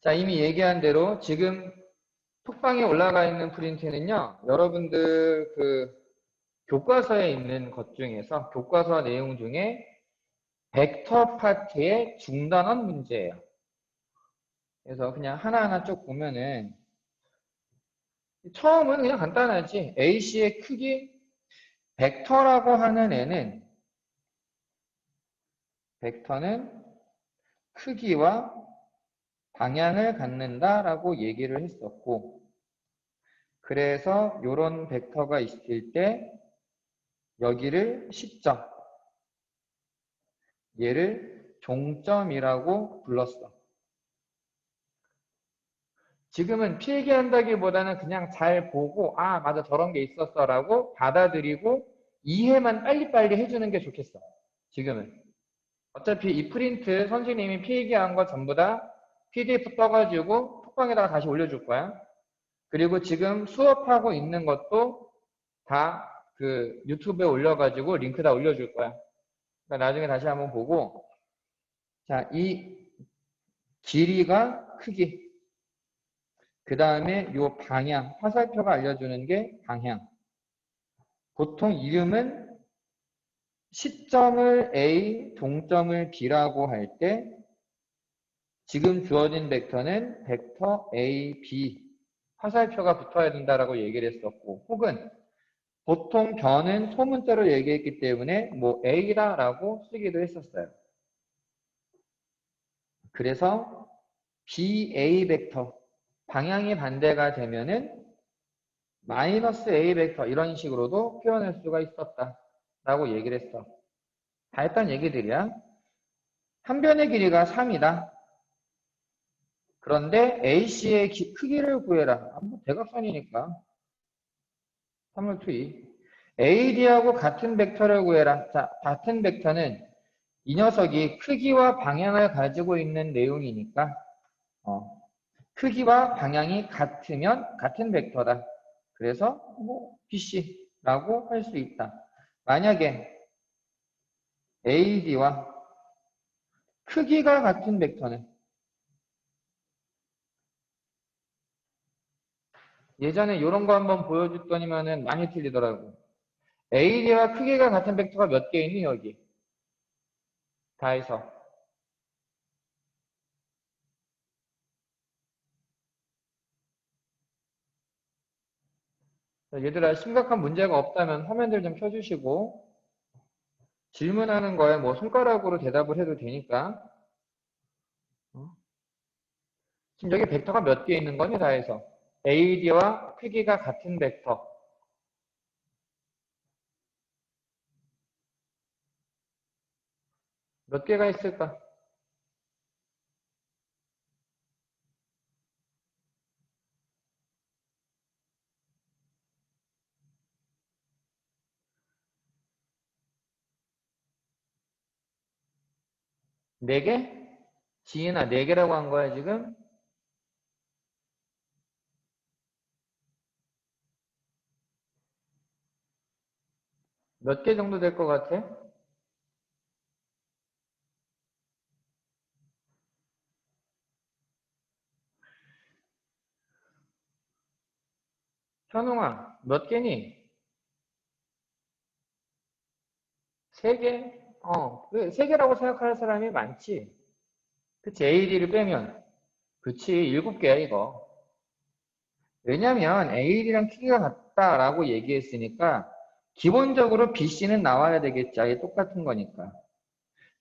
자, 이미 얘기한 대로 지금 톡방에 올라가 있는 프린트는요, 여러분들 교과서에 있는 것 중에서, 교과서 내용 중에 벡터 파트의 중단원 문제예요. 그래서 그냥 하나하나 쭉 보면은, 처음은 그냥 간단하지. AC의 크기, 벡터라고 하는 애는, 벡터는 크기와 방향을 갖는다라고 얘기를 했었고, 그래서 이런 벡터가 있을 때 여기를 시점, 얘를 종점이라고 불렀어. 지금은 필기한다기보다는 그냥 잘 보고 아 맞아 저런 게 있었어 라고 받아들이고 이해만 빨리빨리 해주는 게 좋겠어. 지금은. 어차피 이 프린트 선생님이 필기한 거 전부 다 PDF 떠가지고 톡방에다가 다시 올려줄 거야. 그리고 지금 수업하고 있는 것도 다 유튜브에 올려가지고 링크 다 올려줄 거야. 그러니까 나중에 다시 한번 보고 자, 이 길이가 크기 그 다음에 요 방향 화살표가 알려주는 게 방향 보통 이름은 시점을 A, 종점을 B라고 할 때 지금 주어진 벡터는 벡터 A, B 화살표가 붙어야 된다라고 얘기를 했었고 혹은 보통 변은 소문자로 얘기했기 때문에 뭐 A다라고 쓰기도 했었어요. 그래서 BA 벡터 방향이 반대가 되면은 마이너스 A 벡터 이런 식으로도 표현할 수가 있었다 라고 얘기를 했어. 다 했던 얘기들이야. 한 변의 길이가 3이다. 그런데 AC의 크기를 구해라. 뭐 대각선이니까 3을 투입. AD하고 같은 벡터를 구해라. 자, 같은 벡터는 이 녀석이 크기와 방향을 가지고 있는 내용이니까 크기와 방향이 같으면 같은 벡터다. 그래서 뭐 BC라고 할 수 있다. 만약에 AD와 크기가 같은 벡터는 예전에 이런 거 한번 보여줬더니만은 많이 틀리더라고. AD와 크기가 같은 벡터가 몇 개 있니 여기? 다 해서. 얘들아 심각한 문제가 없다면 화면들 좀 켜주시고 질문하는 거에 뭐 손가락으로 대답을 해도 되니까. 지금 여기 벡터가 몇 개 있는 거니 다 해서. AD와 크기가 같은 벡터. 몇 개가 있을까? 네 개? 지인아, 네 개라고 한 거야, 지금? 몇 개 정도 될 것 같아? 현웅아, 몇 개니? 세 개? 세 개라고 생각하는 사람이 많지. 그치, AD를 빼면. 그치, 7개야, 이거. 왜냐면 AD랑 크기가 같다라고 얘기했으니까 기본적으로 BC는 나와야 되겠지. 아예 똑같은 거니까.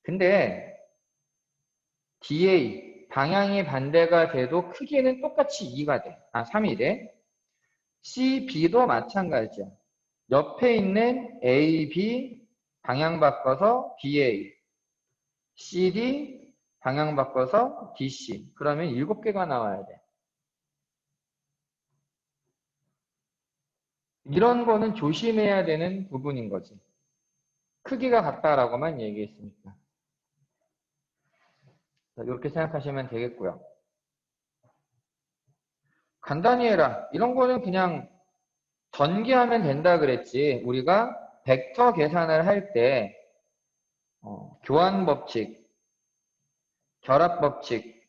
근데 DA, 방향이 반대가 돼도 크기는 똑같이 2가 돼. 3이 돼. CB도 마찬가지야. 옆에 있는 AB 방향 바꿔서 BA, CD 방향 바꿔서 DC. 그러면 7개가 나와야 돼. 이런 거는 조심해야 되는 부분인 거지. 크기가 같다라고만 얘기했으니까. 이렇게 생각하시면 되겠고요. 간단히 해라. 이런 거는 그냥 전개하면 된다 그랬지. 우리가 벡터 계산을 할 때 교환 법칙, 결합 법칙,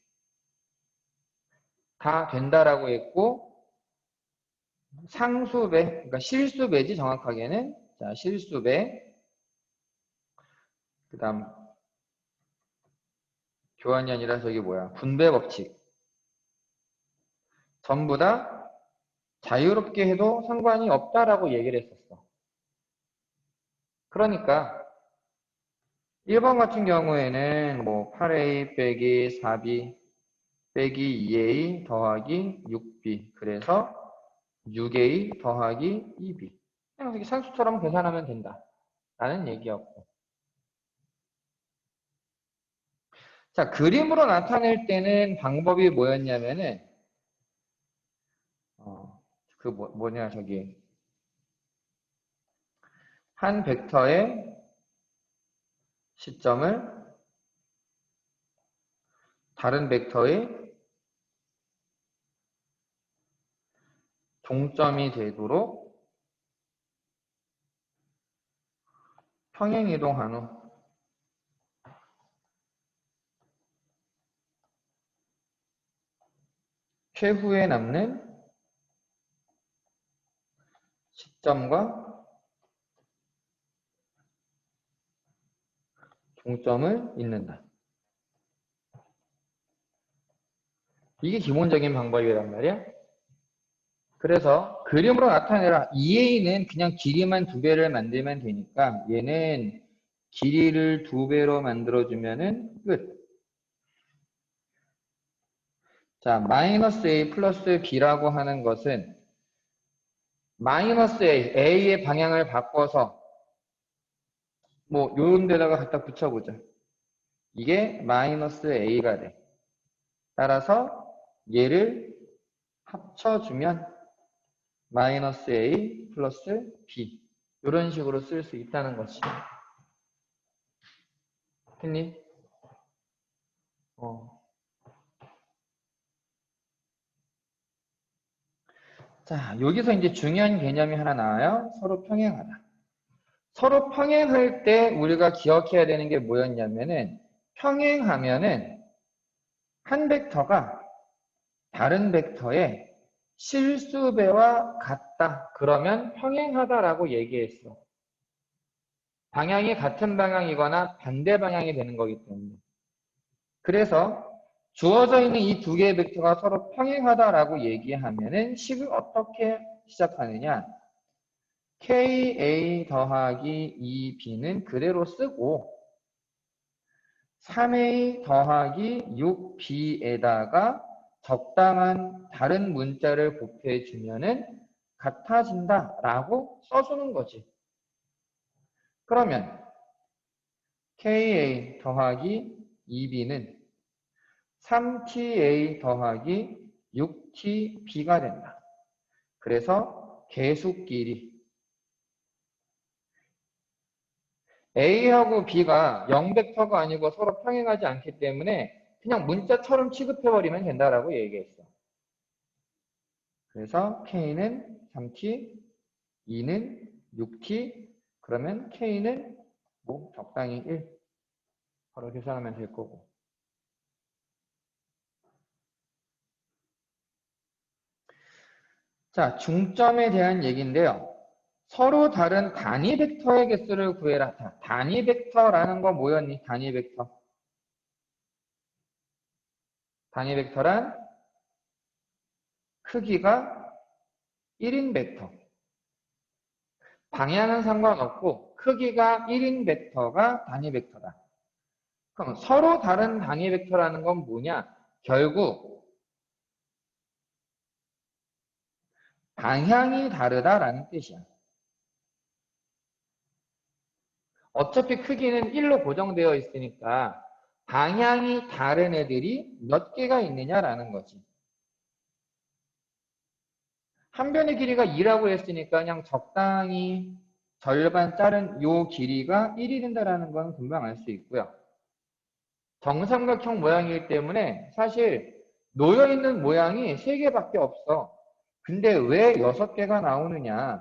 다 된다라고 했고, 상수배, 그러니까 실수배지 정확하게는. 자, 실수배. 그 다음, 교환이 아니라 저기 뭐야, 분배 법칙. 전부 다 자유롭게 해도 상관이 없다라고 얘기를 했었어. 그러니까 1번 같은 경우에는 뭐 8a 빼기 4b 빼기 2a 더하기 6b, 그래서 6a 더하기 2b. 그냥 이렇게 산수처럼 계산하면 된다 라는 얘기였고, 자, 그림으로 나타낼 때는 방법이 뭐였냐면은 뭐냐 저기 한 벡터의 시점을 다른 벡터의 동점이 되도록 평행이동한 후 최후에 남는 시점과 동점을 잇는다. 이게 기본적인 방법이란 말이야. 그래서 그림으로 나타내라. 2a는 그냥 길이만 2배를 만들면 되니까 얘는 길이를 2배로 만들어주면은 끝. 자, 마이너스 a 플러스 b라고 하는 것은 마이너스 a의 방향을 바꿔서 뭐 요런 데다가 갖다 붙여보자. 이게 마이너스 a가 돼. 따라서 얘를 합쳐주면 마이너스 a 플러스 b, 이런 식으로 쓸 수 있다는 것이. 했니? 자, 여기서 이제 중요한 개념이 하나 나와요. 서로 평행하다. 서로 평행할 때 우리가 기억해야 되는 게 뭐였냐면은, 평행하면은 한 벡터가 다른 벡터의 실수배와 같다. 그러면 평행하다라고 얘기했어. 방향이 같은 방향이거나 반대 방향이 되는 거기 때문에. 그래서 주어져 있는 이 두 개의 벡터가 서로 평행하다라고 얘기하면은 식을 어떻게 시작하느냐? ka 더하기 2b는 그대로 쓰고 3a 더하기 6b에다가 적당한 다른 문자를 곱해주면은 같아진다라고 써주는 거지. 그러면 ka 더하기 2b는 3ta 더하기 6tb가 된다. 그래서 계수끼리 a하고 b가 0벡터가 아니고 서로 평행하지 않기 때문에 그냥 문자처럼 취급해버리면 된다라고 얘기했어. 그래서 k는 3t, 2는 6t, 그러면 k는 뭐 적당히 1 바로 계산하면 될 거고. 자, 중점에 대한 얘기인데요. 서로 다른 단위 벡터의 개수를 구해라. 자, 단위 벡터라는 거 뭐였니? 단위 벡터. 단위 벡터란 크기가 1인 벡터. 방향은 상관없고 크기가 1인 벡터가 단위 벡터다. 그럼 서로 다른 단위 벡터라는 건 뭐냐? 결국 방향이 다르다라는 뜻이야. 어차피 크기는 1로 고정되어 있으니까 방향이 다른 애들이 몇 개가 있느냐라는 거지. 한 변의 길이가 2라고 했으니까 그냥 적당히 절반 자른 요 길이가 1이 된다라는 건 금방 알 수 있고요. 정삼각형 모양이기 때문에 사실 놓여있는 모양이 3개밖에 없어. 근데 왜 6개가 나오느냐?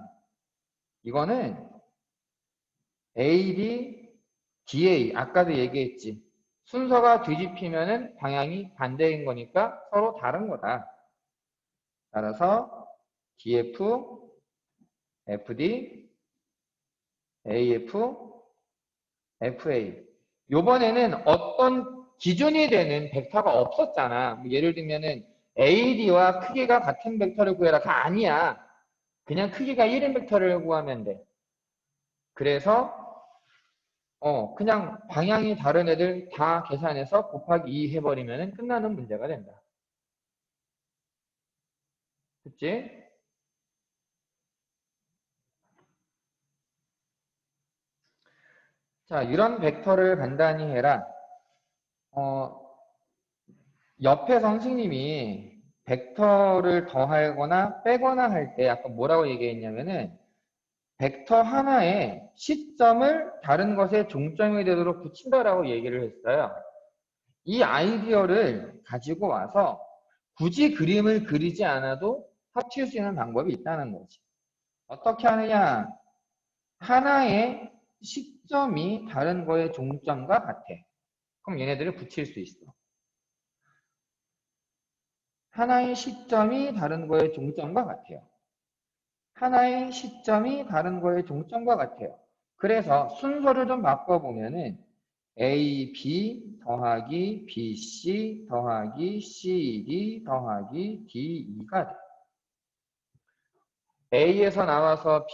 이거는 AD, DA, 아까도 얘기했지. 순서가 뒤집히면은 방향이 반대인 거니까 서로 다른 거다. 따라서 DF, FD, AF, FA. 요번에는 어떤 기준이 되는 벡터가 없었잖아. 뭐 예를 들면은 AD와 크기가 같은 벡터를 구해라가 아니야. 그냥 크기가 1인 벡터를 구하면 돼. 그래서 그냥 방향이 다른 애들 다 계산해서 곱하기 2 해버리면 끝나는 문제가 된다. 그치? 자, 이런 벡터를 간단히 해라. 옆에 선생님이 벡터를 더하거나 빼거나 할 때 아까 뭐라고 얘기했냐면은 벡터 하나에 시점을 다른 것의 종점이 되도록 붙인다라고 얘기를 했어요. 이 아이디어를 가지고 와서 굳이 그림을 그리지 않아도 합칠 수 있는 방법이 있다는 거지. 어떻게 하느냐? 하나의 시점이 다른 거의 종점과 같아. 그럼 얘네들을 붙일 수 있어. 하나의 시점이 다른 거의 종점과 같아요. 하나의 시점이 다른 거의 종점과 같아요. 그래서 순서를 좀 바꿔보면은 A, B 더하기 B, C 더하기 C, D 더하기 D, E가 돼. A에서 나와서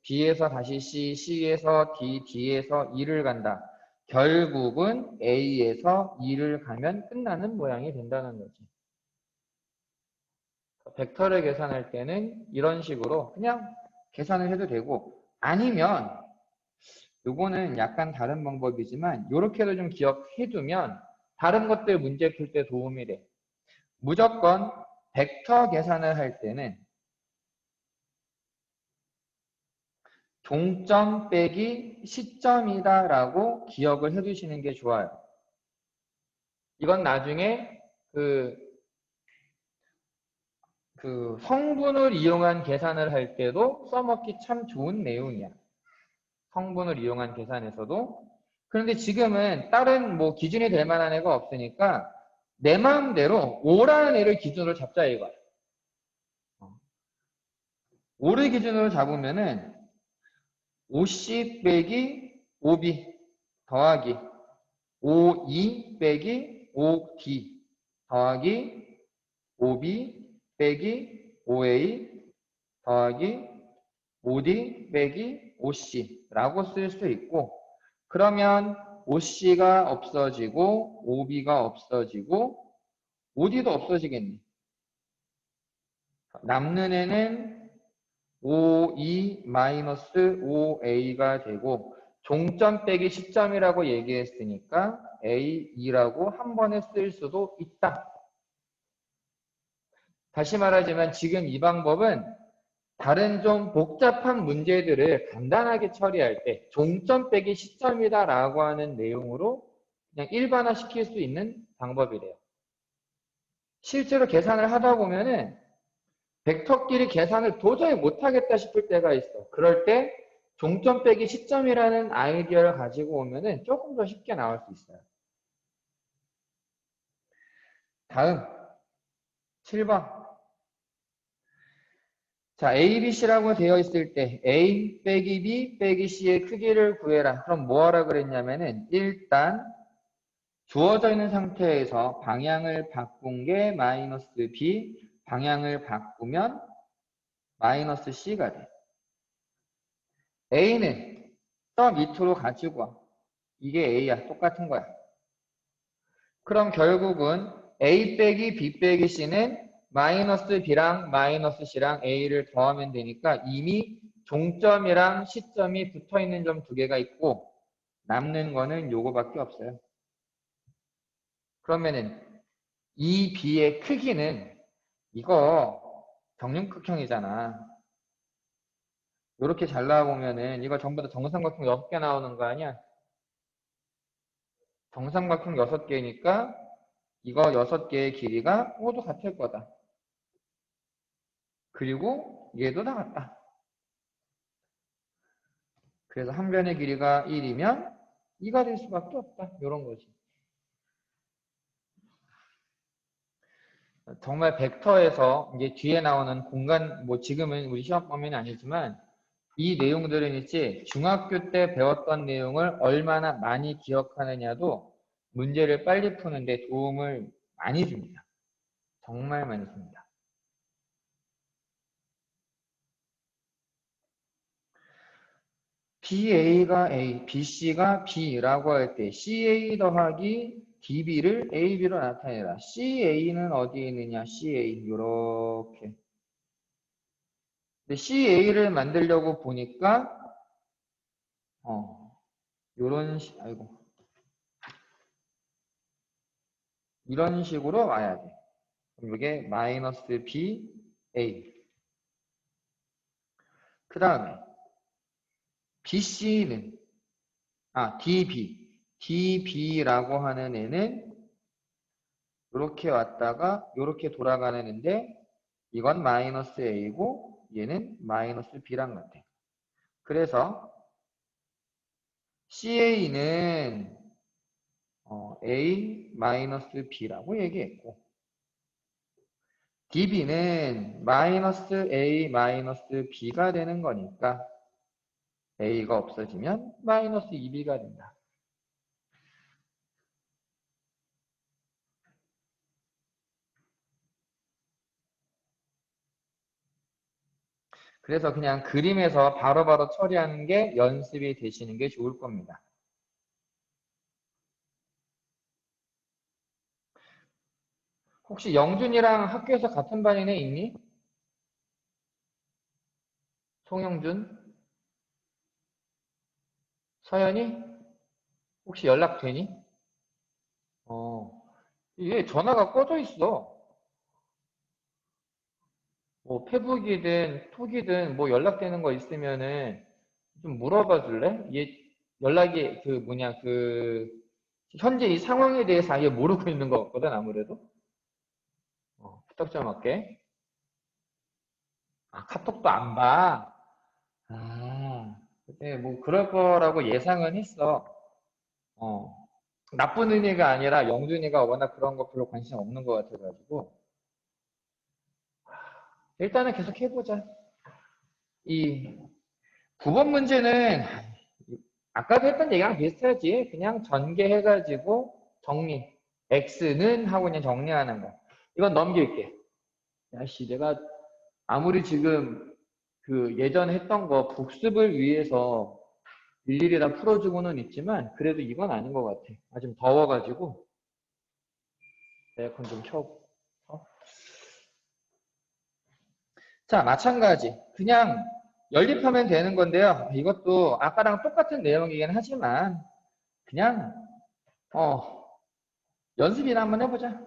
B에서 다시 C, C에서 D, D에서 E를 간다. 결국은 A에서 E를 가면 끝나는 모양이 된다는 거지. 벡터를 계산할 때는 이런 식으로 그냥 계산을 해도 되고 아니면 요거는 약간 다른 방법이지만 이렇게도 좀 기억해두면 다른 것들 문제 풀 때 도움이 돼. 무조건 벡터 계산을 할 때는 종점 빼기 시점이다 라고 기억을 해두시는 게 좋아요. 이건 나중에 그 성분을 이용한 계산을 할 때도 써먹기 참 좋은 내용이야. 성분을 이용한 계산에서도. 그런데 지금은 다른 뭐 기준이 될 만한 애가 없으니까 내 마음대로 5라는 애를 기준으로 잡자 이거야. 5를 기준으로 잡으면은 5C 빼기 5B 더하기 5E 빼기 5D 더하기 5B 빼기 5A 더하기 5D 빼기 5C라고 쓸 수 있고 그러면 5C가 없어지고 5B가 없어지고 5D도 없어지겠네. 남는 애는 5E-5A가 되고 종점 빼기 시점이라고 얘기했으니까 A2라고 한 번에 쓸 수도 있다. 다시 말하지만 지금 이 방법은 다른 좀 복잡한 문제들을 간단하게 처리할 때 종점 빼기 시점이다 라고 하는 내용으로 그냥 일반화 시킬 수 있는 방법이래요. 실제로 계산을 하다 보면은 벡터끼리 계산을 도저히 못하겠다 싶을 때가 있어. 그럴 때 종점 빼기 시점이라는 아이디어를 가지고 오면은 조금 더 쉽게 나올 수 있어요. 다음 7번. 자, A, B, C라고 되어 있을 때 A 빼기 B 빼기 C의 크기를 구해라. 그럼 뭐 하라 그랬냐면은 일단 주어져 있는 상태에서 방향을 바꾼 게 마이너스 B, 방향을 바꾸면 마이너스 C가 돼. A는 저 밑으로 가지고 와. 이게 A야. 똑같은 거야. 그럼 결국은 A 빼기 B 빼기 C는 마이너스 B랑 마이너스 C랑 A를 더하면 되니까 이미 종점이랑 시점이 붙어있는 점 두 개가 있고 남는 거는 요거밖에 없어요. 그러면은 이 B의 크기는 이거 정육각형이잖아. 이렇게 잘라보면은 이거 전부 다 정삼각형 6개 나오는 거 아니야? 정삼각형 6개니까 이거 6개의 길이가 모두 같을 거다. 그리고 얘도 다 같다. 그래서 한 변의 길이가 1이면 2가 될 수밖에 없다. 이런 거지. 정말 벡터에서 이제 뒤에 나오는 공간, 뭐 지금은 우리 시험 범위는 아니지만 이 내용들은 이제 중학교 때 배웠던 내용을 얼마나 많이 기억하느냐도 문제를 빨리 푸는데 도움을 많이 줍니다. 정말 많이 줍니다. BA가 A, BC가 B라고 할 때 CA 더하기 DB를 AB로 나타내라. CA는 어디에 있느냐? CA 이렇게. 근데 CA를 만들려고 보니까 아이고, 이런 식으로 와야 돼. 그럼 이게 마이너스 BA. 그 다음에 BC는 DB라고 하는 애는 이렇게 왔다가 이렇게 돌아가는 애인데 이건 마이너스 A고 얘는 마이너스 B랑 같아. 그래서 CA는 A 마이너스 B라고 얘기했고 DB는 마이너스 A 마이너스 B가 되는 거니까 A가 없어지면 마이너스 2B가 된다. 그래서 그냥 그림에서 바로바로 처리하는 게 연습이 되시는 게 좋을 겁니다. 혹시 영준이랑 학교에서 같은 반인 애 있니? 송영준? 서연이? 혹시 연락되니? 이게 전화가 꺼져 있어. 뭐 페북이든 톡이든 뭐 연락되는 거 있으면은 좀 물어봐 줄래? 얘 연락이 현재 이 상황에 대해서 아예 모르고 있는 것 같거든 아무래도. 부탁 좀 할게. 카톡도 안 봐. 근데 뭐 그럴 거라고 예상은 했어. 어. 나쁜 의미가 아니라 영준이가 워낙 그런 거 별로 관심 없는 것 같아가지고 일단은 계속 해보자. 이 9번 문제는 아까도 했던 얘기랑 비슷하지. 그냥 전개해가지고 정리. X는 하고 그냥 정리하는 거. 이건 넘길게. 야씨, 내가 아무리 지금 그 예전에 했던 거 복습을 위해서 일일이 다 풀어주고는 있지만 그래도 이건 아닌 것 같아. 좀 더워가지고 에어컨 좀 켜고. 자, 마찬가지. 그냥 연립하면 되는 건데요. 이것도 아까랑 똑같은 내용이긴 하지만 그냥 연습이나 한번 해보자.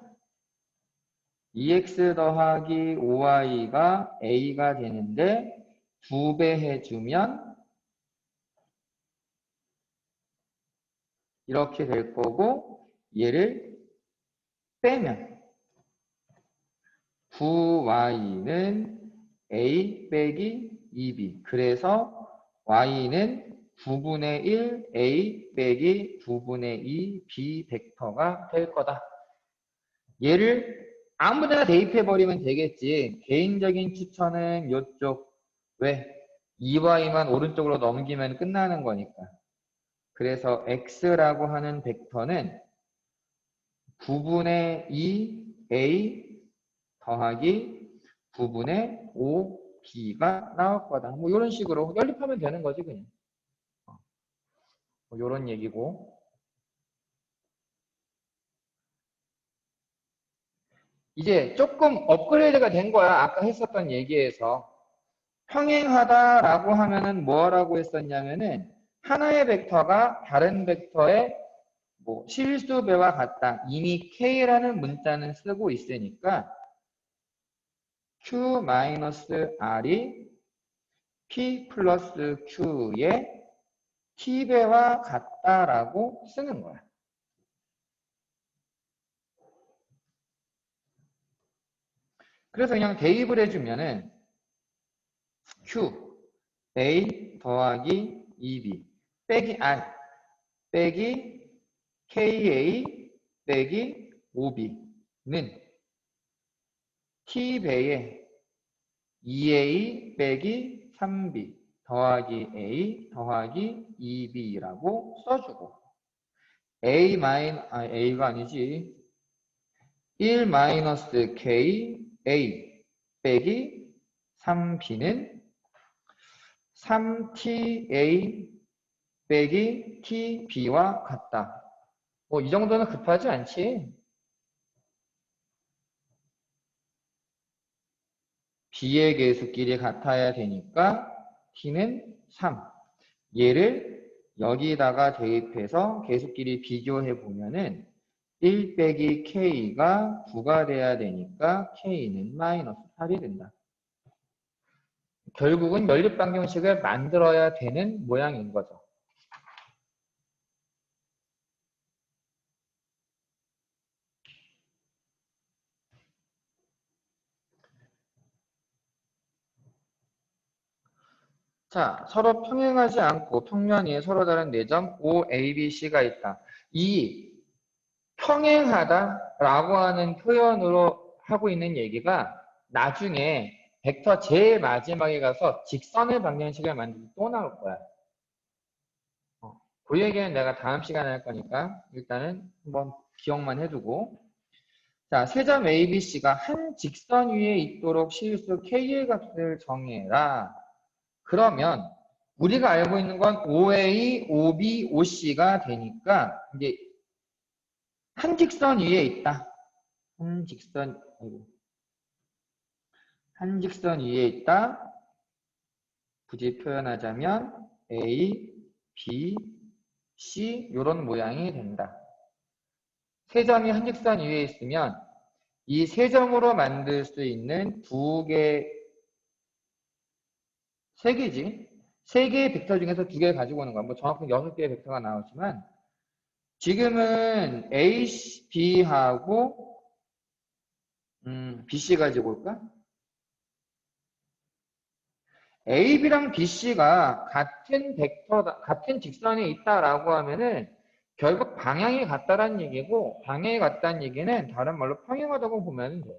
2x 더하기 5y가 a가 되는데 2배 해주면 이렇게 될 거고 얘를 빼면 9y는 a 빼기 2b 그래서 y는 9분의 1 a 빼기 9분의 2 b 벡터가 될 거다. 얘를 아무데나 대입해버리면 되겠지. 개인적인 추천은 이쪽. 왜? 2y만 오른쪽으로 넘기면 끝나는 거니까. 그래서 x라고 하는 벡터는 9분의 2a 더하기 9분의 5b가 나올 거다. 뭐 이런 식으로 연립하면 되는 거지 그냥. 뭐 이런 얘기고. 이제 조금 업그레이드가 된 거야. 아까 했었던 얘기에서. 평행하다라고 하면은 뭐라고 했었냐면은 하나의 벡터가 다른 벡터의 뭐 실수배와 같다. 이미 K라는 문자는 쓰고 있으니까 Q-R이 P 플러스 Q의 T배와 같다라고 쓰는 거야. 그래서 그냥 대입을 해주면은 Q, A 더하기 2B 빼기 R 빼기 KA 빼기 5B는 t배에 2a 빼기 3b 더하기 a 더하기 2b라고 써주고 a가 아니지 1 마이너스 k a 빼기 3b는 3ta 빼기 tb와 같다. 뭐 이 정도는 급하지 않지. b의 계수끼리 같아야 되니까 t는 3. 얘를 여기다가 대입해서 계수끼리 비교해 보면은 1 빼기 k가 9가 돼야 되니까 k는 마이너스 8이 된다. 결국은 연립방정식을 만들어야 되는 모양인 거죠. 자, 서로 평행하지 않고 평면 위에 서로 다른 내점 OA, BC가 있다. 이 평행하다라고 하는 표현으로 하고 있는 얘기가 나중에 벡터 제일 마지막에 가서 직선의 방정식을 만들고 또 나올 거야. 그 얘기는 내가 다음 시간에 할 거니까 일단은 한번 기억만 해두고. 자, 세점 ABC가 한 직선 위에 있도록 실수 K의 값을 정해라. 그러면 우리가 알고 있는 건 OA, OB, OC가 되니까 이제 한 직선 위에 있다. 한 직선 위에 있다. 굳이 표현하자면 A, B, C 이런 모양이 된다. 세 점이 한 직선 위에 있으면 이 세 점으로 만들 수 있는 세 개지. 세 개의 벡터 중에서 두 개 가지고 오는 거야. 뭐 정확히 6개의 벡터가 나오지만 지금은 A, B하고 BC 가지고 올까? A, B랑 BC가 같은 벡터다, 같은 직선에 있다라고 하면은 결국 방향이 같다라는 얘기고 방향이 같다는 얘기는 다른 말로 평행하다고 보면 돼.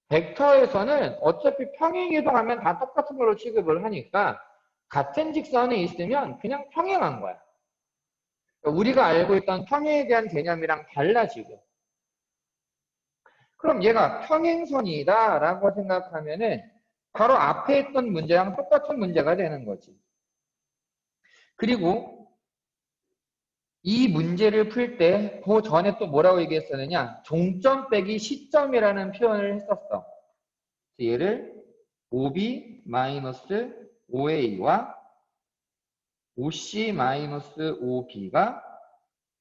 벡터에서는 어차피 평행 이동하면 다 똑같은 걸로 취급을 하니까 같은 직선에 있으면 그냥 평행한 거야. 그러니까 우리가 알고 있던 평행에 대한 개념이랑 달라 지금. 그럼 얘가 평행선이다 라고 생각하면은 바로 앞에 있던 문제랑 똑같은 문제가 되는 거지. 그리고 이 문제를 풀 때 그 전에 또 뭐라고 얘기했었느냐, 종점 빼기 시점이라는 표현을 했었어. 얘를 OB-OA와 OC-OB가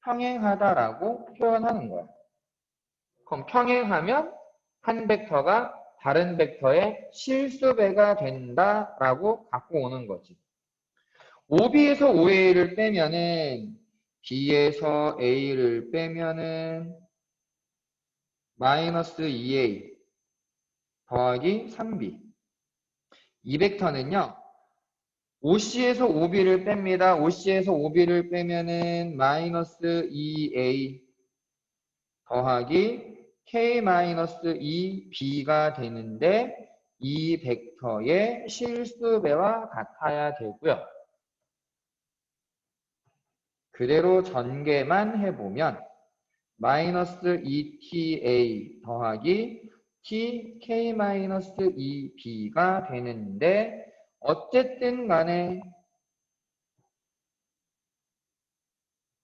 평행하다라고 표현하는 거야. 그럼 평행하면 한 벡터가 다른 벡터의 실수배가 된다라고 갖고 오는 거지. OB에서 OA를 빼면은 B에서 A를 빼면은 마이너스 2A 더하기 3B. 이 벡터는요, OC에서 OB를 뺍니다. OC에서 OB를 빼면은 마이너스 2A 더하기 K-2B가 되는데 이 벡터의 실수배와 같아야 되고요. 그대로 전개만 해보면 마이너스 2TA 더하기 TK-2B가 되는데 어쨌든 간에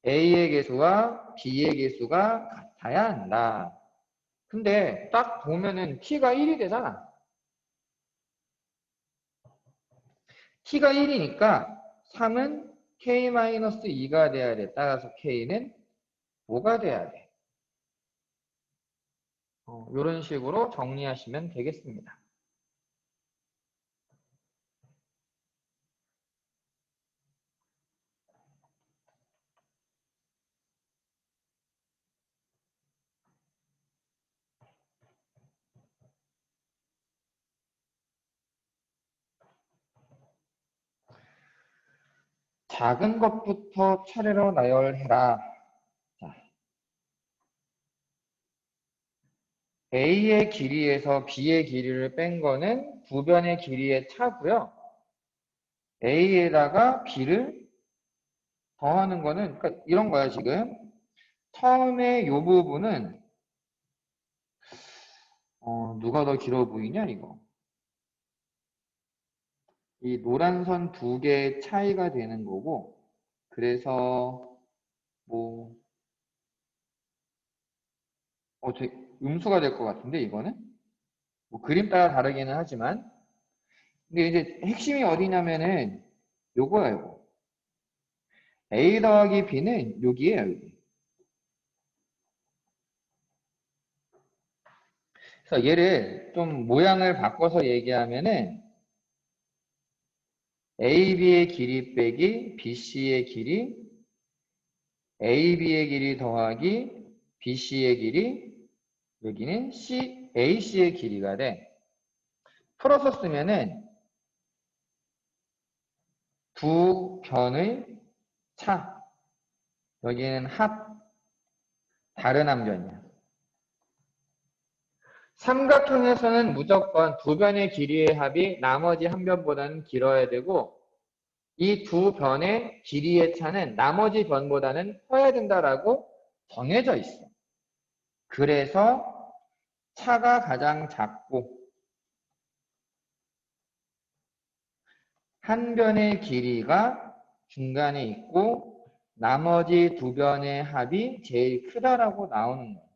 A의 개수와 B의 개수가 같아야 한다. 근데 딱 보면은 T가 1이 되잖아. T가 1이니까 3은 K-2가 돼야 돼. 따라서 K는 5가 돼야 돼. 이런 식으로 정리하시면 되겠습니다. 작은 것부터 차례로 나열해라. 자, A의 길이에서 B의 길이를 뺀 거는 두 변의 길이의 차고요. A에다가 B를 더하는 거는, 그러니까 이런 거야, 지금. 처음에 이 부분은, 누가 더 길어 보이냐, 이거. 이 노란 선 두 개의 차이가 되는 거고, 그래서, 뭐, 되게 음수가 될 것 같은데, 이거는? 뭐, 그림 따라 다르기는 하지만. 근데 이제 핵심이 어디냐면은, 요거야, 요거. A 더하기 B는 여기에요, 여기. 그래서 얘를 좀 모양을 바꿔서 얘기하면은, AB의 길이 빼기 BC의 길이, AB의 길이 더하기 BC의 길이, 여기는 AC의 길이가 돼. 풀어서 쓰면은 두 변의 차. 여기는 합, 다른 한 변이야. 삼각형에서는 무조건 두 변의 길이의 합이 나머지 한 변보다는 길어야 되고, 이 두 변의 길이의 차는 나머지 변보다는 커야 된다라고 정해져 있어. 그래서 차가 가장 작고, 한 변의 길이가 중간에 있고, 나머지 두 변의 합이 제일 크다라고 나오는 거야.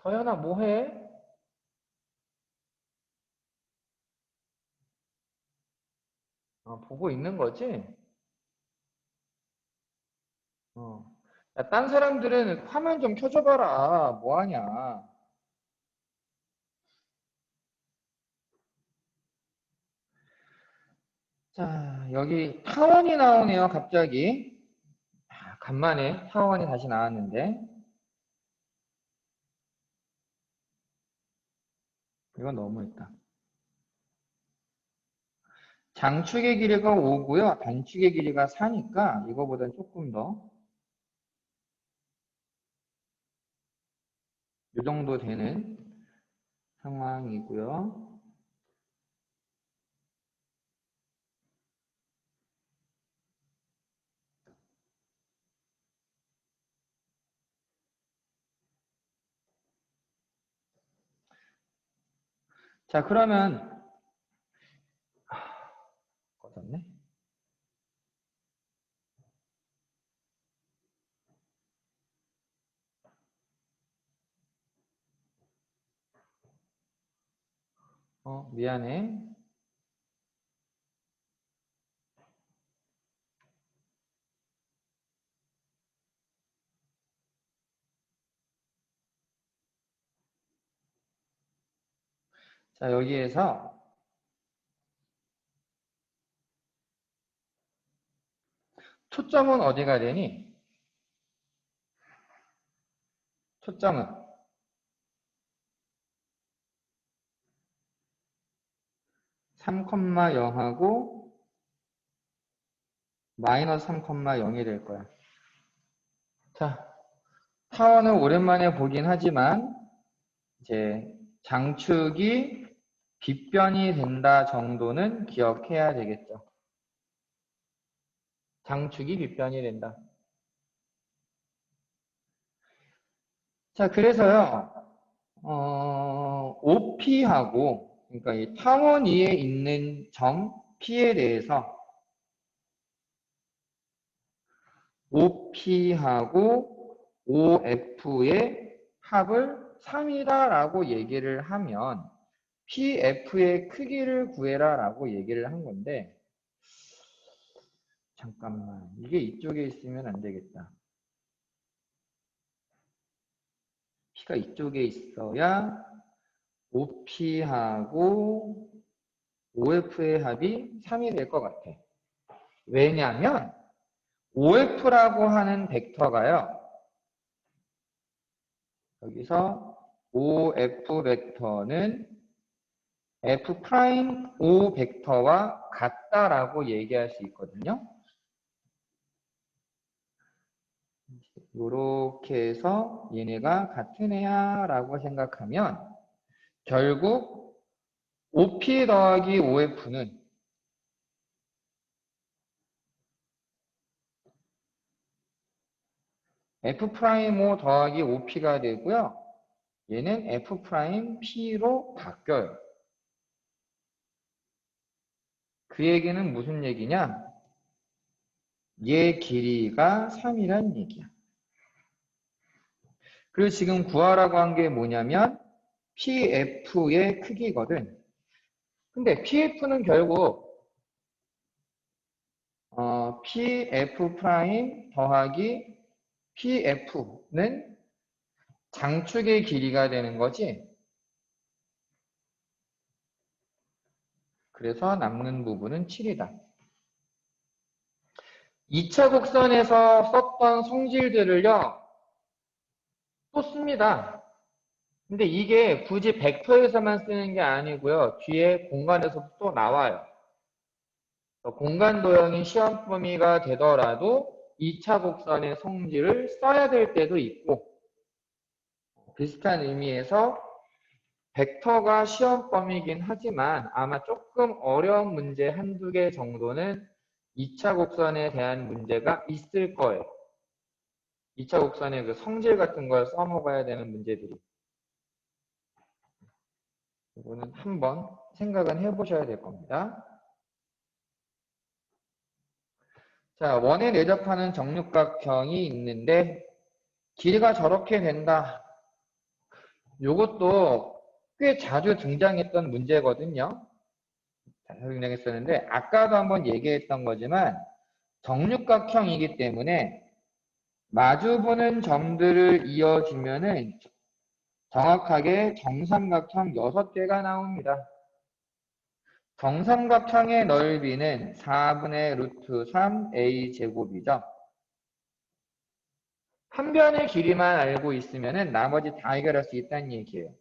서연아, 뭐해? 보고 있는 거지? 야, 딴 사람들은 화면 좀 켜줘봐라. 뭐하냐? 자, 여기 타원이 나오네요, 갑자기. 간만에 타원이 다시 나왔는데. 이건 너무했다. 장축의 길이가 5고요. 단축의 길이가 4니까 이거보다는 조금 더 이 정도 되는 상황이고요. 자, 그러면 꺼졌네. 미안해. 자, 여기에서 초점은 어디가 되니? 초점은 3,0하고 마이너스 3,0이 될 거야. 자, 타원을 오랜만에 보긴 하지만 이제 장축이 빗변이 된다 정도는 기억해야 되겠죠. 장축이 빗변이 된다. 자, 그래서요, OP하고, 그러니까 이 타원 위에 있는 점 P에 대해서 OP하고 OF의 합을 3이다라고 얘기를 하면 PF의 크기를 구해라 라고 얘기를 한 건데, 잠깐만, 이게 이쪽에 있으면 안 되겠다. P가 이쪽에 있어야 OP하고 OF의 합이 3이 될 것 같아. 왜냐하면 OF라고 하는 벡터가요, 여기서 OF 벡터는 F'O 벡터와 같다라고 얘기할 수 있거든요. 요렇게 해서 얘네가 같은 애야 라고 생각하면 결국 OP 더하기 OF는 F'O 더하기 OP가 되고요. 얘는 F'P로 바뀌어요. 그 얘기는 무슨 얘기냐? 얘 길이가 3이란 얘기야. 그리고 지금 구하라고 한 게 뭐냐면 PF의 크기거든. 근데 PF는 결국 PF' 더하기 PF는 장축의 길이가 되는 거지. 그래서 남는 부분은 7이다. 2차 곡선에서 썼던 성질들을요, 또 씁니다. 근데 이게 굳이 벡터에서만 쓰는 게 아니고요. 뒤에 공간에서도 또 나와요. 공간 도형이 시험 범위가 되더라도 2차 곡선의 성질을 써야 될 때도 있고, 비슷한 의미에서 벡터가 시험 범위이긴 하지만 아마 조금 어려운 문제 한두 개 정도는 2차 곡선에 대한 문제가 있을 거예요. 2차 곡선의 그 성질 같은 걸 써먹어야 되는 문제들이. 이거는 한번 생각은 해보셔야 될 겁니다. 자, 원에 내접하는 정육각형이 있는데 길이가 저렇게 된다. 이것도 꽤 자주 등장했던 문제거든요. 자주 등장했었는데 아까도 한번 얘기했던 거지만 정육각형이기 때문에 마주보는 점들을 이어주면은 정확하게 정삼각형 6개가 나옵니다. 정삼각형의 넓이는 4분의 루트 3 a 제곱이죠. 한 변의 길이만 알고 있으면 나머지 다 해결할 수 있다는 얘기예요.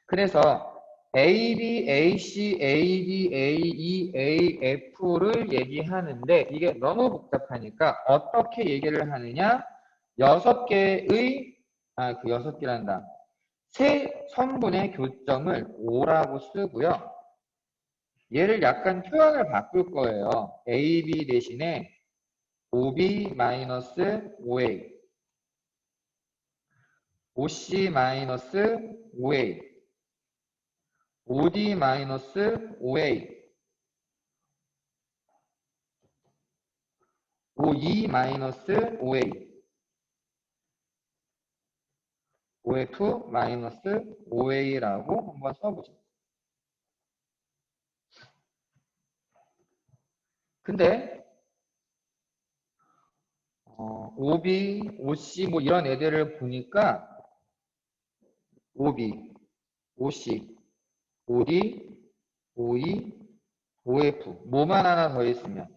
그래서 AB, AC, AD, AE, AF를 얘기하는데 이게 너무 복잡하니까 어떻게 얘기를 하느냐? 6개의, 그 6개란다. 세 선분의 교점을 5라고 쓰고요. 얘를 약간 표현을 바꿀 거예요. AB 대신에 OB-5A, OC-5A, OD-5A, OE-OA, OF-OA라고 한번 써보죠. 근데 OB, OC 뭐 이런 애들을 보니까 OB, OC, OD, OE, OF 뭐만 하나 더 있으면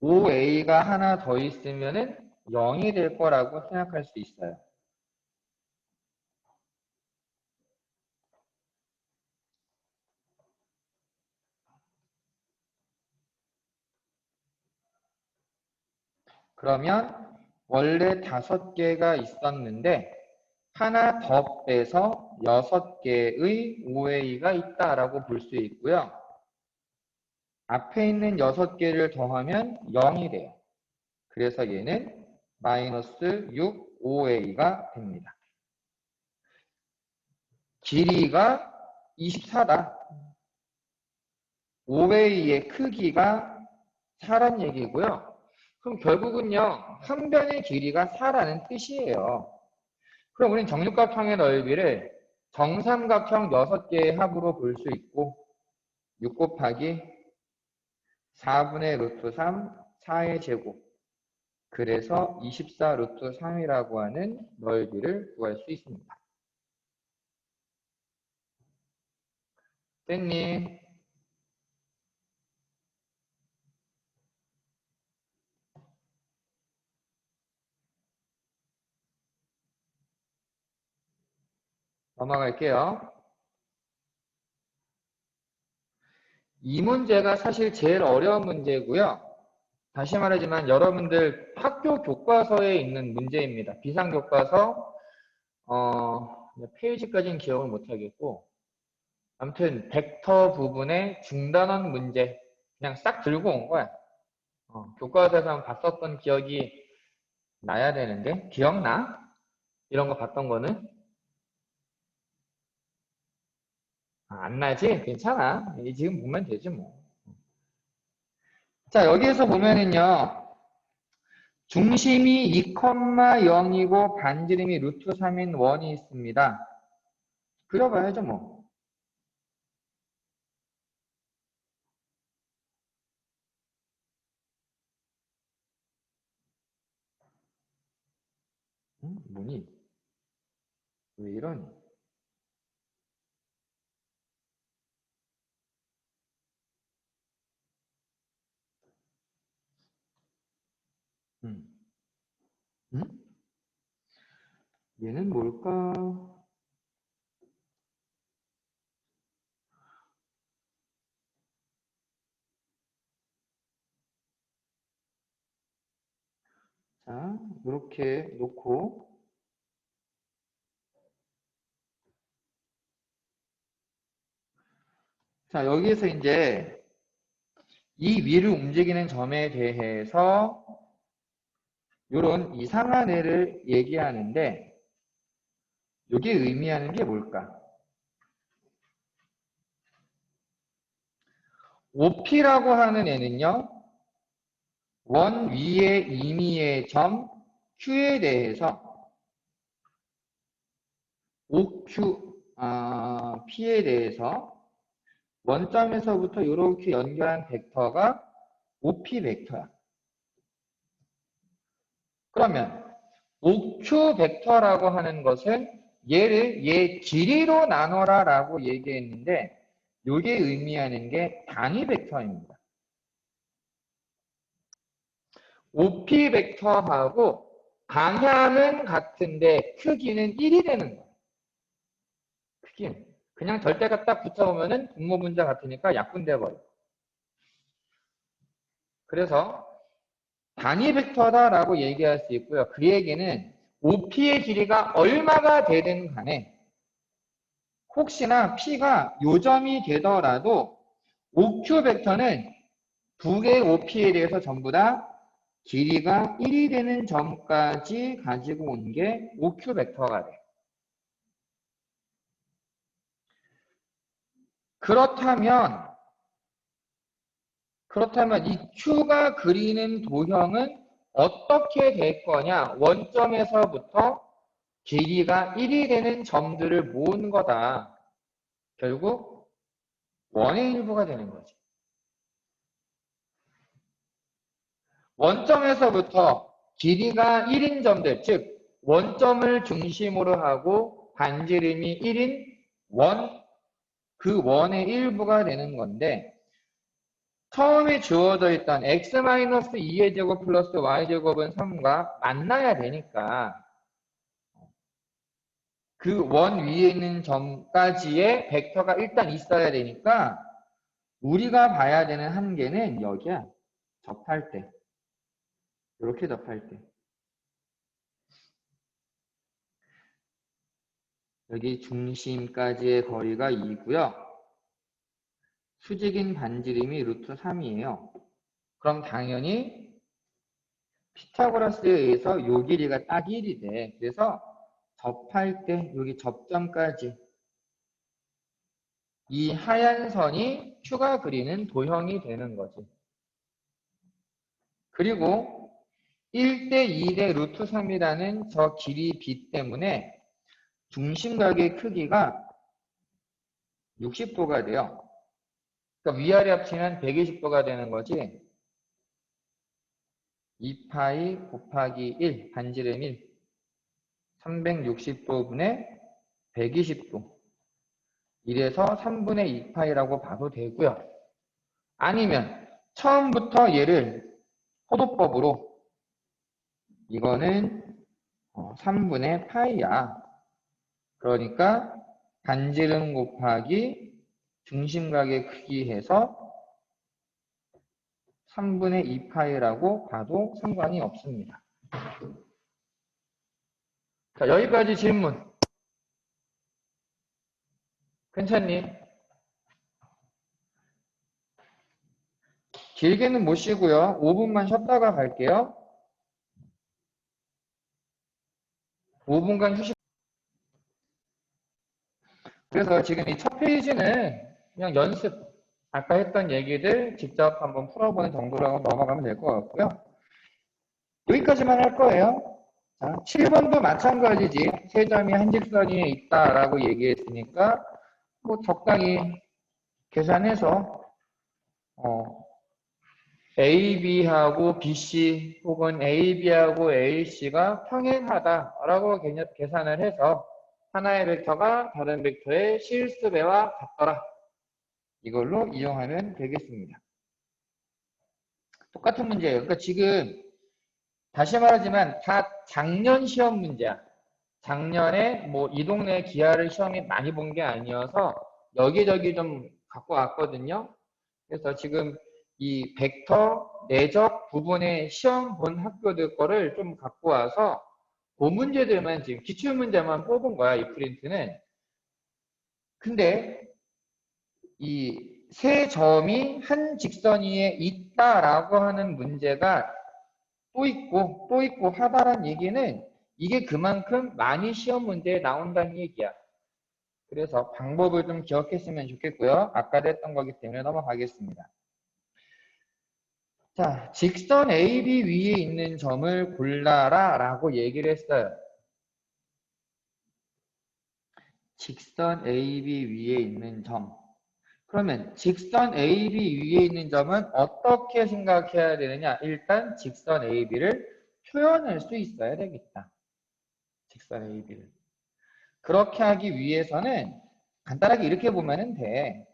OA가 하나 더 있으면은 0이 될 거라고 생각할 수 있어요. 그러면 원래 5개가 있었는데 하나 더 빼서 6개의 OA가 있다라고 볼 수 있고요. 앞에 있는 6개를 더하면 0이 돼요. 그래서 얘는 마이너스 6OA가 됩니다. 길이가 24다. OA의 크기가 4란 얘기고요. 그럼 결국은요, 한 변의 길이가 4라는 뜻이에요. 그럼 우리는 정육각형의 넓이를 정삼각형 6개의 합으로 볼 수 있고 6 곱하기 4분의 루트 3, 4의 제곱. 그래서 24 루트 3이라고 하는 넓이를 구할 수 있습니다. 땡님. 넘어갈게요. 이 문제가 사실 제일 어려운 문제고요. 다시 말하지만 여러분들 학교 교과서에 있는 문제입니다. 비상교과서 페이지까지는 기억을 못하겠고 아무튼 벡터 부분의 중단원 문제 그냥 싹 들고 온 거야. 교과서에서 한번 봤었던 기억이 나야 되는데 기억나? 이런 거 봤던 거는? 안 나지? 괜찮아. 지금 보면 되지 뭐. 자, 여기에서 보면은요. 중심이 2,0이고 반지름이 루트 3인 원이 있습니다. 그려봐야죠 뭐. 뭐니? 왜 이러니? 음. 음? 얘는 뭘까? 자, 이렇게 놓고 자, 여기에서 이제 이 위를 움직이는 점에 대해서 이런 이상한 애를 얘기하는데 이게 의미하는 게 뭘까? OP라고 하는 애는요. 원 위의 임의의 점 Q에 대해서 OQ, P에 대해서 원점에서부터 이렇게 연결한 벡터가 OP 벡터야. 그러면 OQ 벡터라고 하는 것은 얘를 얘 길이로 나눠라 라고 얘기했는데 이게 의미하는 게 단위 벡터입니다. OP 벡터하고 방향은 같은데 크기는 1이 되는 거야. 크기는. 그냥 절대가 딱 붙여보면은 분모분자 같으니까 약분돼 버려. 그래서 단위 벡터다라고 얘기할 수 있고요. 그 얘기는 OP의 길이가 얼마가 되든 간에 혹시나 P가 요점이 되더라도 OQ 벡터는 두 개의 OP에 대해서 전부 다 길이가 1이 되는 점까지 가지고 온 게 OQ 벡터가 돼. 그렇다면 이 Q가 그리는 도형은 어떻게 될 거냐? 원점에서부터 길이가 1이 되는 점들을 모은 거다. 결국 원의 일부가 되는 거지. 원점에서부터 길이가 1인 점들, 즉 원점을 중심으로 하고 반지름이 1인 원, 그 원의 일부가 되는 건데 처음에 주어져 있던 x-2의 제곱 플러스 y제곱은 3과 만나야 되니까 그 원 위에 있는 점까지의 벡터가 일단 있어야 되니까 우리가 봐야 되는 한계는 여기야. 접할 때. 이렇게 접할 때. 여기 중심까지의 거리가 2고요. 수직인 반지름이 루트 3이에요. 그럼 당연히 피타고라스에 의해서 요 길이가 딱 1이 돼. 그래서 접할 때 여기 접점까지 이 하얀 선이 Q가 그리는 도형이 되는 거지. 그리고 1대 2대 루트 3이라는 저 길이 B 때문에 중심각의 크기가 60도가 돼요. 그러니까 위아래 합치면 120도가 되는 거지. 2파이 곱하기 1, 반지름 1, 360도분의 120도. 이래서 3분의 2파이라고 봐도 되고요. 아니면 처음부터 얘를 호도법으로 이거는 3분의 파이야. 그러니까 반지름 곱하기 중심각의 크기 해서 3분의 2파이라고 봐도 상관이 없습니다. 자, 여기까지 질문. 괜찮니? 길게는 못 쉬고요. 5분만 쉬었다가 갈게요. 5분간 휴식. 그래서 지금 이 첫 페이지는 그냥 연습, 아까 했던 얘기들 직접 한번 풀어보는 정도로 넘어가면 될 것 같고요. 여기까지만 할 거예요. 자, 7번도 마찬가지지. 세 점이 한 직선 위에 있다라고 얘기했으니까 뭐 적당히 계산해서 AB하고 BC 혹은 AB하고 AC가 평행하다라고 계산을 해서 하나의 벡터가 다른 벡터의 실수배와 같더라. 이걸로 이용하면 되겠습니다. 똑같은 문제예요. 그러니까 지금 다시 말하지만 다 작년 시험 문제야. 작년에 뭐 이 동네 기하를 시험에 많이 본 게 아니어서 여기저기 좀 갖고 왔거든요. 그래서 지금 이 벡터 내적 부분의 시험 본 학교들 거를 좀 갖고 와서 그 문제들만 지금 기출문제만 뽑은 거야, 이 프린트는. 근데 이 세 점이 한 직선 위에 있다라고 하는 문제가 또 있고 하다란 얘기는 이게 그만큼 많이 시험 문제에 나온다는 얘기야. 그래서 방법을 좀 기억했으면 좋겠고요. 아까도 했던 거기 때문에 넘어가겠습니다. 자, 직선 AB 위에 있는 점을 골라라 라고 얘기를 했어요. 직선 AB 위에 있는 점. 그러면 직선 AB 위에 있는 점은 어떻게 생각해야 되느냐? 일단 직선 AB를 표현할 수 있어야 되겠다. 직선 AB를. 그렇게 하기 위해서는 간단하게 이렇게 보면 돼.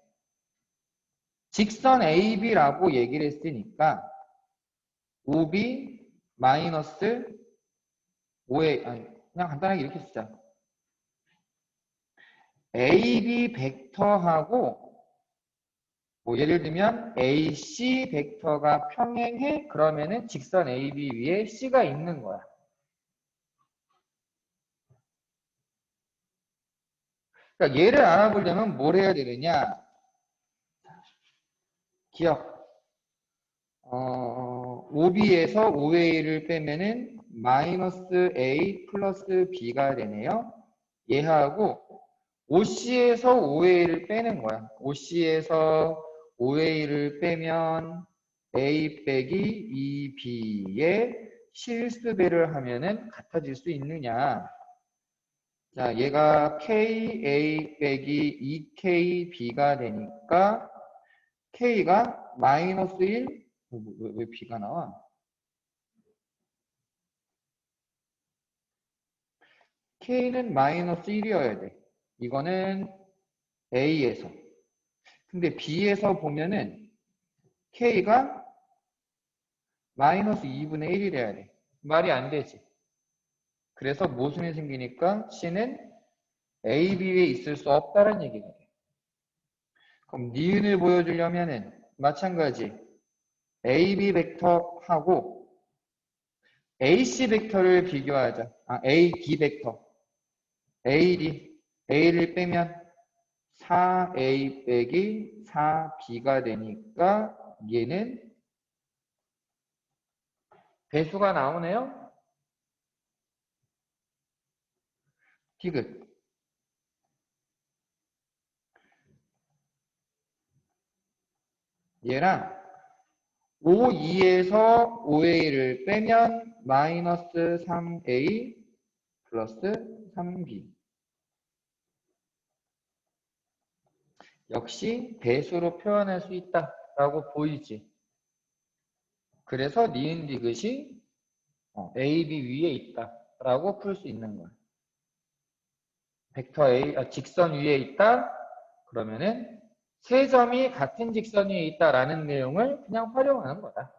직선 AB라고 얘기를 했으니까 OB 마이너스 5의 아니 그냥 간단하게 이렇게 쓰자. AB 벡터하고 뭐 예를 들면 AC 벡터가 평행해 그러면은 직선 AB 위에 C가 있는 거야. 그러니까 얘를 알아보려면 뭘 해야 되느냐? 기억. OB에서 OA를 빼면은 마이너스 A 플러스 B가 되네요. 얘하고 OC에서 OA를 빼는 거야. OC에서 OA를 빼면 A 빼기 2B의 실수배를 하면은 같아질 수 있느냐. 자, 얘가 KA 빼기 2KB가 되니까 K가 마이너스 1, 왜 B가 나와? K는 마이너스 1이어야 돼. 이거는 A에서. 근데 B에서 보면은 K가 마이너스 2분의 1이래야 돼. 말이 안 되지. 그래서 모순이 생기니까 C는 AB에 있을 수 없다는 얘기가 돼. 그럼 니은을 보여주려면은 마찬가지 AB 벡터하고 AC 벡터를 비교하자. AB 벡터. A를 빼면 4A 빼기 4B가 되니까 얘는 배수가 나오네요. 디귿. 얘랑 5,2에서 5A를 빼면 마이너스 3A 플러스 3B. 역시 배수로 표현할 수 있다라고 보이지. 그래서 니은 디귿이 AB 위에 있다라고 풀 수 있는 거야. 벡터 A, 직선 위에 있다. 그러면은 세 점이 같은 직선 위에 있다라는 내용을 그냥 활용하는 거다.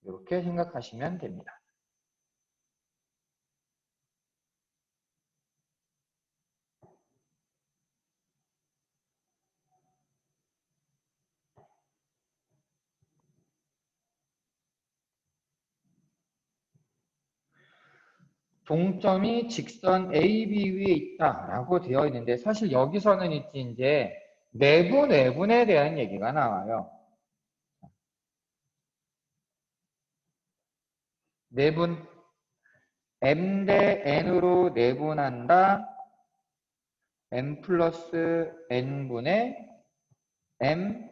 이렇게 생각하시면 됩니다. 동점이 직선 AB 위에 있다라고 되어 있는데 사실 여기서는 이제 내분에 대한 얘기가 나와요. 내분 M 대 N으로 내분한다. M 플러스 N분의 M,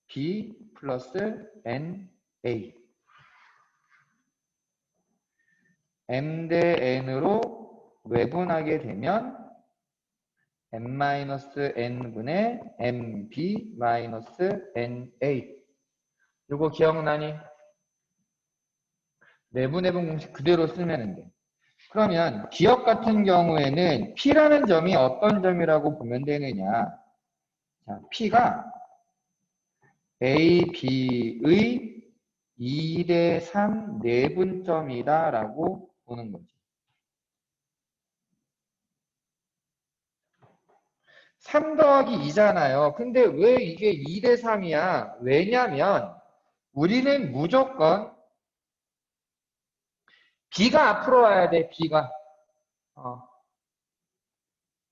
B 플러스 N, A. M 대 N으로 외분하게 되면 M-N분의 MB-NA. 이거 기억나니? 내분해분 공식 그대로 쓰면 돼. 그러면 기억 같은 경우에는 P라는 점이 어떤 점이라고 보면 되느냐. 자, P가 A, B의 2대 3 내분점이다 라고 보는 거지. 3 더하기 2잖아요. 근데 왜 이게 2대 3이야? 왜냐면 우리는 무조건 B가 앞으로 와야 돼. B가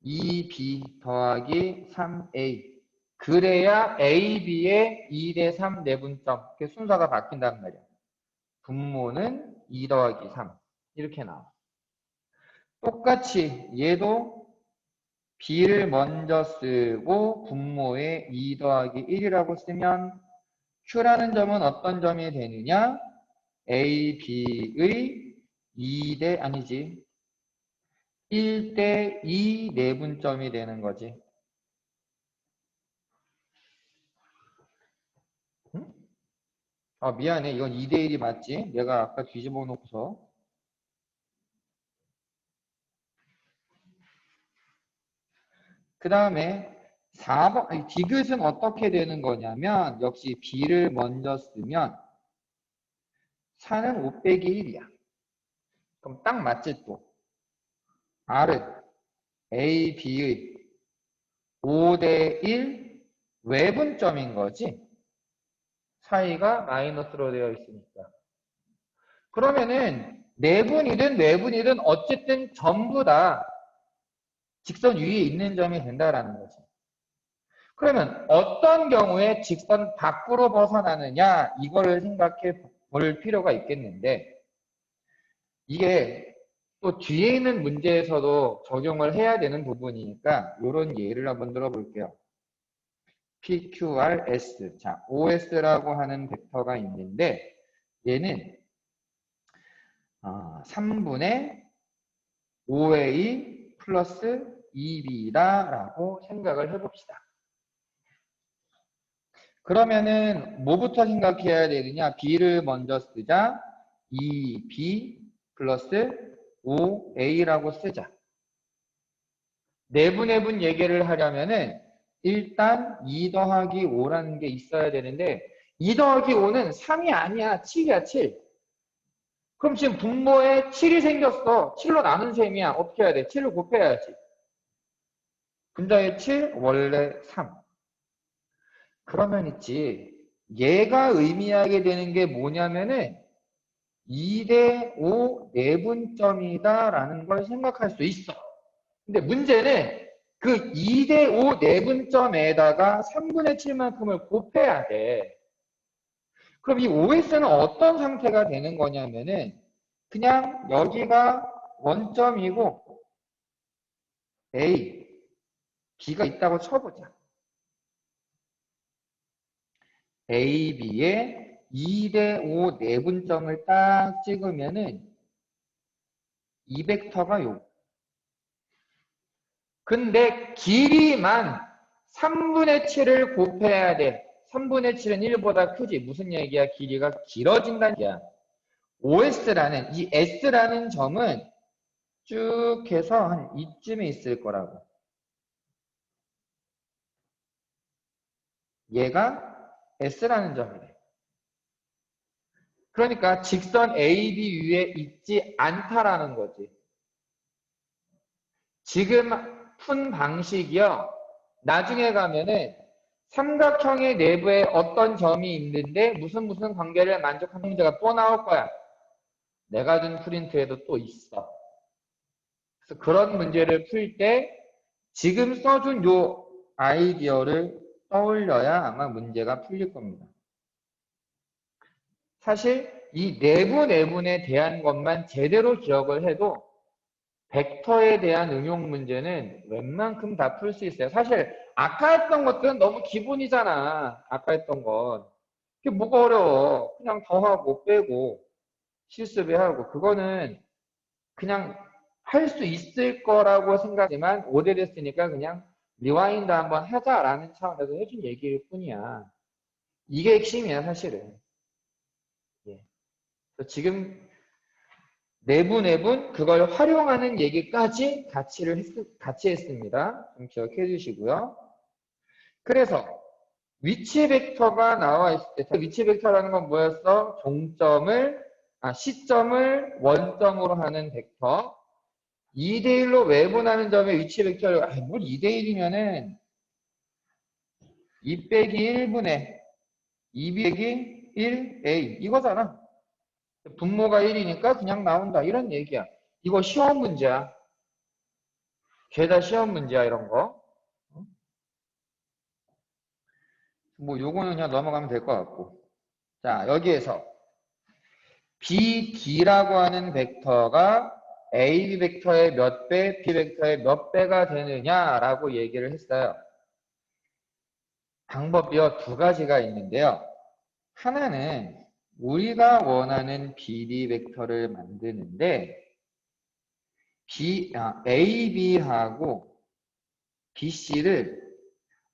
2B 더하기 3A. 그래야 A, B의 2대 3 내분점. 그 순서가 바뀐단 말이야. 분모는 2 더하기 3. 이렇게 나와. 똑같이 얘도 B를 먼저 쓰고 분모에 2 더하기 1이라고 쓰면 Q라는 점은 어떤 점이 되느냐? A, B의 2대 아니지. 1대 2 내분점이 되는 거지. 응? 미안해. 이건 2대 1이 맞지? 내가 아까 뒤집어 놓고서. 그 다음에 4번, 디귿은 어떻게 되는 거냐면, 역시 B를 먼저 쓰면 4는 5 빼기 1이야. 그럼 딱 맞지 또. R은 A, B의 5대 1 외분점인 거지. 사이가 마이너스로 되어 있으니까. 그러면은 내분이든 외분이든 어쨌든 전부 다 직선 위에 있는 점이 된다라는 거지. 그러면 어떤 경우에 직선 밖으로 벗어나느냐 이거를 생각해 볼 필요가 있겠는데 이게 또 뒤에 있는 문제에서도 적용을 해야 되는 부분이니까 이런 예를 한번 들어볼게요. PQRS. 자, OS라고 하는 벡터가 있는데 얘는 3분의 5A 플러스 2B다라고 생각을 해봅시다. 그러면은 뭐부터 생각해야 되느냐? B를 먼저 쓰자. 2B 플러스 5A라고 쓰자. 내분해분 얘기를 하려면은 일단 2 더하기 5라는 게 있어야 되는데 2 더하기 5는 3이 아니야. 7이야, 7. 그럼 지금 분모에 7이 생겼어. 7로 나눈 셈이야. 어떻게 해야 돼? 7을 곱해야지. 분자에 7, 원래 3. 그러면 있지. 얘가 의미하게 되는 게 뭐냐면은 2대 5 내분점이다 라는 걸 생각할 수 있어. 근데 문제는 그 2대 5 내분점에다가 3분의 7만큼을 곱해야 돼. 그럼 이 OS는 어떤 상태가 되는 거냐면은 그냥 여기가 원점이고 A, B가 있다고 쳐보자. A, B의 2대 5 내분점을 딱 찍으면은 이 벡터가 요. 근데 길이만 3분의 7을 곱해야 돼. 3분의 7은 1보다 크지. 무슨 얘기야? 길이가 길어진다는 얘기야. OS라는 이 S라는 점은 쭉 해서 한 이쯤에 있을 거라고. 얘가 S라는 점이래. 그러니까 직선 AB 위에 있지 않다라는 거지. 지금 푼 방식이요. 나중에 가면은 삼각형의 내부에 어떤 점이 있는데 무슨 관계를 만족하는 문제가 또 나올 거야. 내가 준 프린트에도 또 있어. 그래서 그런 문제를 풀 때 지금 써준 요 아이디어를 떠올려야 아마 문제가 풀릴 겁니다. 사실 이 내분에 대한 것만 제대로 기억을 해도 벡터에 대한 응용 문제는 웬만큼 다 풀 수 있어요. 사실 아까 했던 것들은 너무 기본이잖아. 아까 했던 건. 그게 뭐가 어려워. 그냥 더하고 빼고 실습해하고 그거는 그냥 할 수 있을 거라고 생각하지만 오래됐으니까 그냥 리와인드 한번 하자라는 차원에서 해준 얘기일 뿐이야. 이게 핵심이야 사실은. 예. 지금 내분 그걸 활용하는 얘기까지 같이 했습니다. 좀 기억해 주시고요. 그래서 위치 벡터가 나와 있을 때 위치 벡터라는 건 뭐였어? 시점을 원점으로 하는 벡터. 2대1로 외분하는 점의 위치 벡터를 뭘 2대1이면은 2 빼기 1분의 2 빼기 1a 이거잖아. 분모가 1이니까 그냥 나온다. 이런 얘기야. 이거 시험 문제야. 죄다 시험 문제야, 이런 거. 뭐, 요거는 그냥 넘어가면 될 것 같고. 자, 여기에서 BD라고 하는 벡터가 AB 벡터의 몇 배, B 벡터의 몇 배가 되느냐라고 얘기를 했어요. 방법이요, 두 가지가 있는데요. 하나는 우리가 원하는 BD 벡터를 만드는데 AB하고 BC를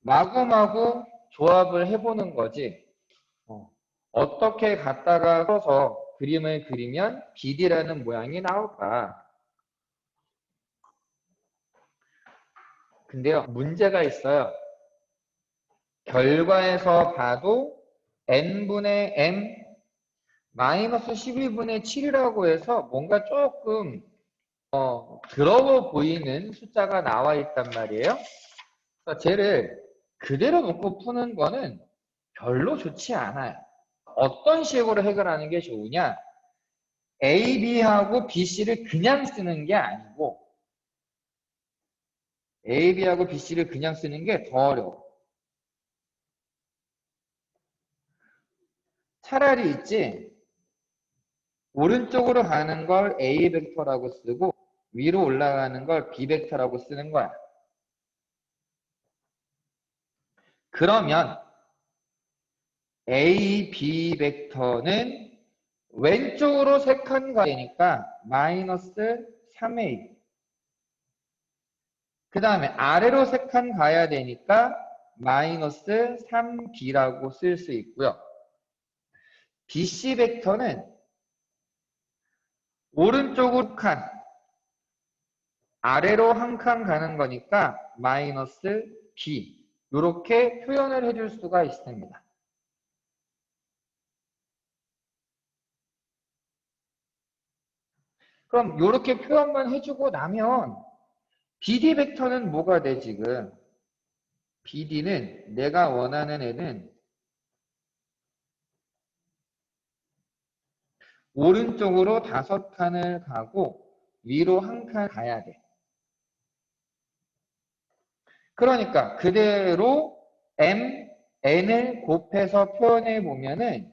마구마구 조합을 해보는 거지. 어떻게 갖다가 써서 그림을 그리면 BD라는 모양이 나올까? 근데요, 문제가 있어요. 결과에서 봐도 n분의 m 마이너스 12분의 7이라고 해서 뭔가 조금 더러워 보이는 숫자가 나와 있단 말이에요. 그래서 쟤를 그대로 놓고 푸는 거는 별로 좋지 않아요. 어떤 식으로 해결하는 게 좋으냐? A, B하고 B, C를 그냥 쓰는 게 아니고 A, B하고 B, C를 그냥 쓰는 게 더 어려워. 차라리 있지. 오른쪽으로 가는 걸 A 벡터라고 쓰고 위로 올라가는 걸 B 벡터라고 쓰는 거야. 그러면 A, B 벡터는 왼쪽으로 3칸 가야 되니까 마이너스 3A. 그 다음에 아래로 3칸 가야 되니까 마이너스 3B라고 쓸 수 있고요. BC 벡터는 오른쪽으로 1칸, 아래로 1칸 가는 거니까 마이너스 B. 이렇게 표현을 해줄 수가 있습니다. 그럼 이렇게 표현만 해주고 나면 BD 벡터는 뭐가 돼 지금? BD는 내가 원하는 애는 오른쪽으로 5칸을 가고 위로 1칸 가야 돼. 그러니까 그대로 n을 곱해서 표현해 보면은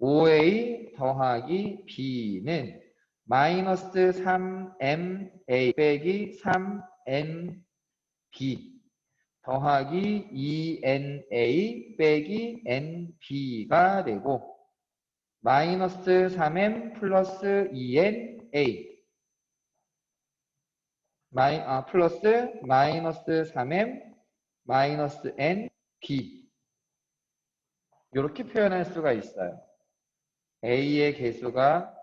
5a 더하기 b는 마이너스 3ma 빼기 3nb 더하기 2na 빼기 nb가 되고 마이너스 3m 플러스 2na 플러스 마이너스 3m 마이너스 nb 이렇게 표현할 수가 있어요. A의 개수가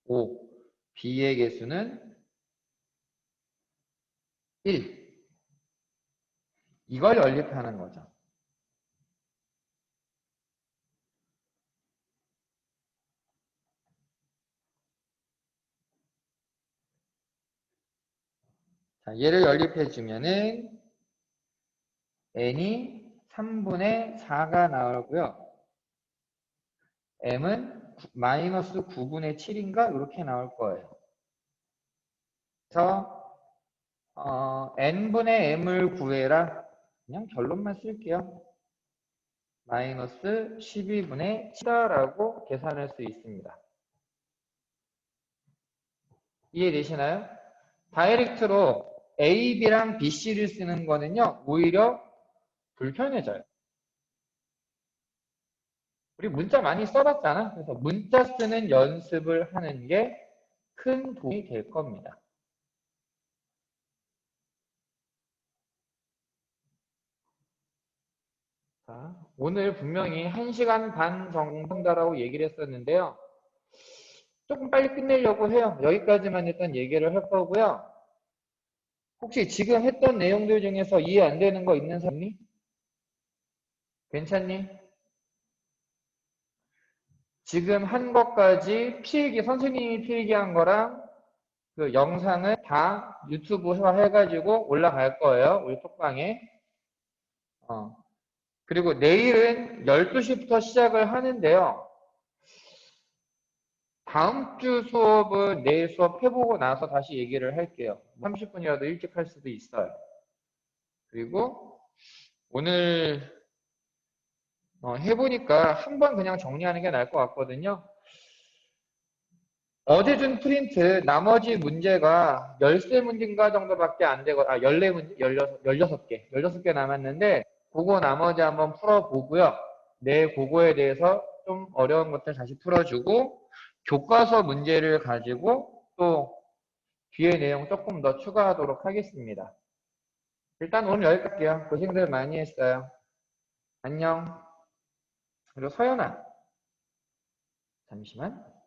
5, B의 개수는 1. 이걸 연립하는 거죠. 자, 얘를 연립해 주면은 n이 3분의 4가 나오고요. m은 마이너스 9분의 7인가 이렇게 나올 거예요. 그래서 n분의 m을 구해라. 그냥 결론만 쓸게요. 마이너스 12분의 7이라고 계산할 수 있습니다. 이해되시나요? 다이렉트로 A, B랑 B, C를 쓰는 거는요, 오히려 불편해져요. 우리 문자 많이 써봤잖아. 그래서 문자 쓰는 연습을 하는 게 큰 도움이 될 겁니다. 자, 오늘 분명히 1시간 반 정도 한다라고 얘기를 했었는데요. 조금 빨리 끝내려고 해요. 여기까지만 일단 얘기를 할 거고요. 혹시 지금 했던 내용들 중에서 이해 안 되는 거 있는 사람이? 괜찮니? 지금 한 것까지 필기, 선생님이 필기한 거랑 그 영상을 다 유튜브화 해가지고 올라갈 거예요. 우리 톡방에. 그리고 내일은 12시부터 시작을 하는데요. 다음 주 수업은 내일 수업 해보고 나서 다시 얘기를 할게요. 30분이라도 일찍 할 수도 있어요. 그리고 오늘 해보니까 한 번 그냥 정리하는 게 나을 것 같거든요. 어제 준 프린트 나머지 문제가 13문제인가 정도밖에 안 되고 14문제, 16개 16개 남았는데 그거 나머지 한번 풀어보고요. 내일 그거에 대해서 좀 어려운 것들 다시 풀어주고 교과서 문제를 가지고 또 뒤에 내용 조금 더 추가하도록 하겠습니다. 일단 오늘 여기까지 할게요. 고생들 많이 했어요. 안녕. 그리고 서연아, 잠시만.